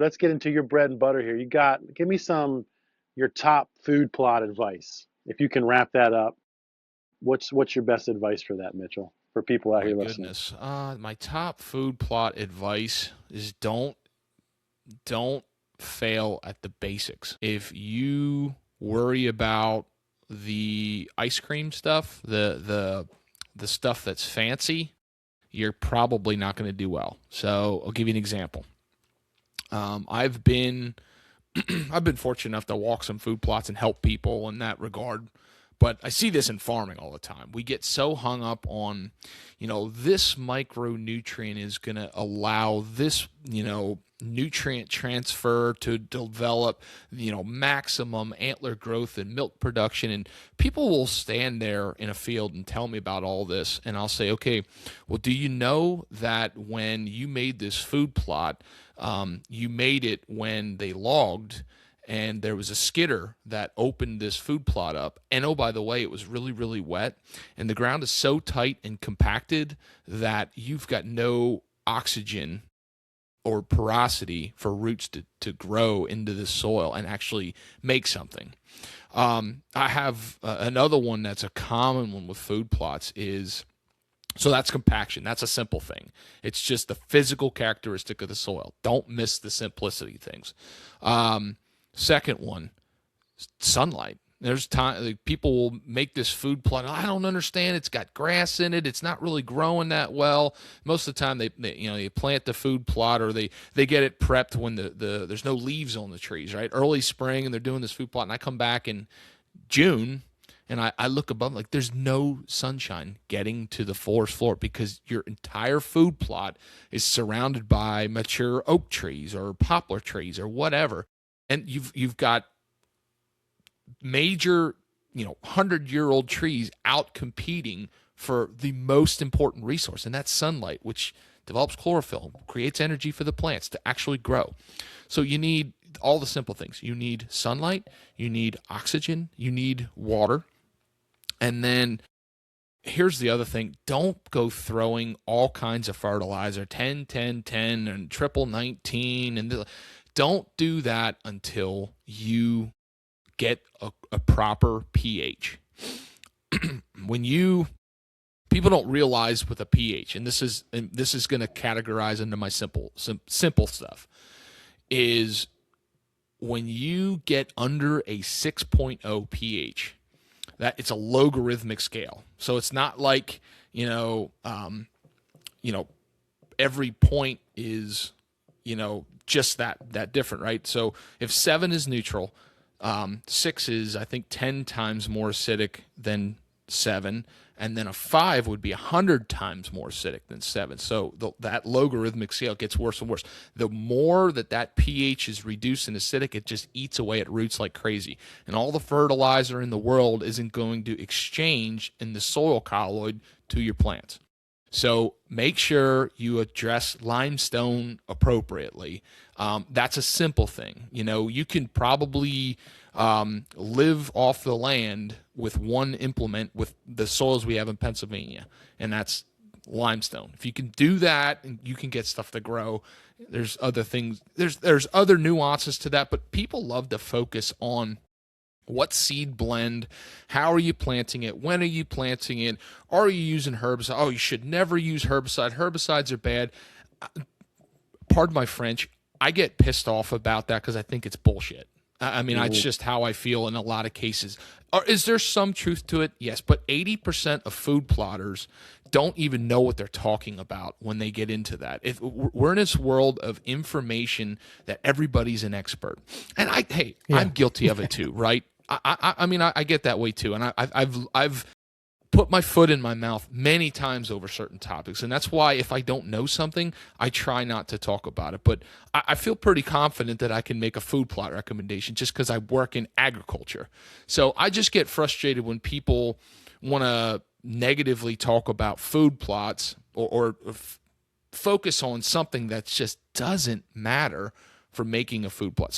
let's get into your bread and butter here. Give me your top food plot advice. If you can wrap that up, what's your best advice for that, Mitchell, for people out My here listening? goodness. My top food plot advice is don't fail at the basics. If you worry about the ice cream stuff, the stuff that's fancy, you're probably not going to do well. So I'll give you an example. I've been I've been fortunate enough to walk some food plots and help people in that regard. But I see this in farming all the time. We get so hung up on, this micronutrient is going to allow this, nutrient transfer to develop, maximum antler growth and milk production. And people will stand there in a field and tell me about all this. And I'll say, okay, well, do you know that when you made this food plot, you made it when they logged and there was a skidder that opened this food plot up. And oh, by the way, it was really, really wet. And the ground is so tight and compacted that you've got no oxygen or porosity for roots to grow into the soil and actually make something. I have another one that's a common one with food plots is, so that's compaction. That's a simple thing. It's just the physical characteristic of the soil. Don't miss the simplicity things. Second one, sunlight. There's time like, people will make this food plot. I don't understand. It's got grass in it. It's not really growing that well. Most of the time, they plant the food plot or they get it prepped when there's no leaves on the trees, right? Early spring, and they're doing this food plot. And I come back in June, and I look above, like there's no sunshine getting to the forest floor because your entire food plot is surrounded by mature oak trees or poplar trees or whatever. And you've got major, 100-year-old trees out competing for the most important resource, and that's sunlight, which develops chlorophyll, creates energy for the plants to actually grow. So you need all the simple things. You need sunlight, you need oxygen, you need water. And then here's the other thing. Don't go throwing all kinds of fertilizer, 10, 10, 10, and triple 19, and don't do that until you get a proper pH. People don't realize with a pH, and this is going to categorize into my simple stuff, is when you get under a 6.0 pH, that it's a logarithmic scale. So it's not like every point is just that different, right? So if 7 is neutral, 6 is, I think, 10 times more acidic than 7, and then a 5 would be 100 times more acidic than 7. So that logarithmic scale gets worse and worse. The more that pH is reduced and acidic, it just eats away at roots like crazy. And all the fertilizer in the world isn't going to exchange in the soil colloid to your plants. So make sure you address limestone appropriately. That's a simple thing. You can probably live off the land with one implement with the soils we have in Pennsylvania, and that's limestone. If you can do that, you can get stuff to grow. There's other things. There's other nuances to that, but people love to focus on what seed blend, how are you planting it, when are you planting it, are you using herbicide? Oh, you should never use herbicide. Herbicides are bad. Pardon my French. I get pissed off about that because I think it's bullshit. I mean, it's just how I feel in a lot of cases. Is there some truth to it? Yes, but 80% of food plotters don't even know what they're talking about when they get into that. If we're in this world of information that everybody's an expert, and I'm guilty of it too, right? I mean, I get that way too, and I've put my foot in my mouth many times over certain topics, and that's why if I don't know something, I try not to talk about it. But I feel pretty confident that I can make a food plot recommendation just because I work in agriculture. So I just get frustrated when people want to negatively talk about food plots or focus on something that just doesn't matter for making a food plot.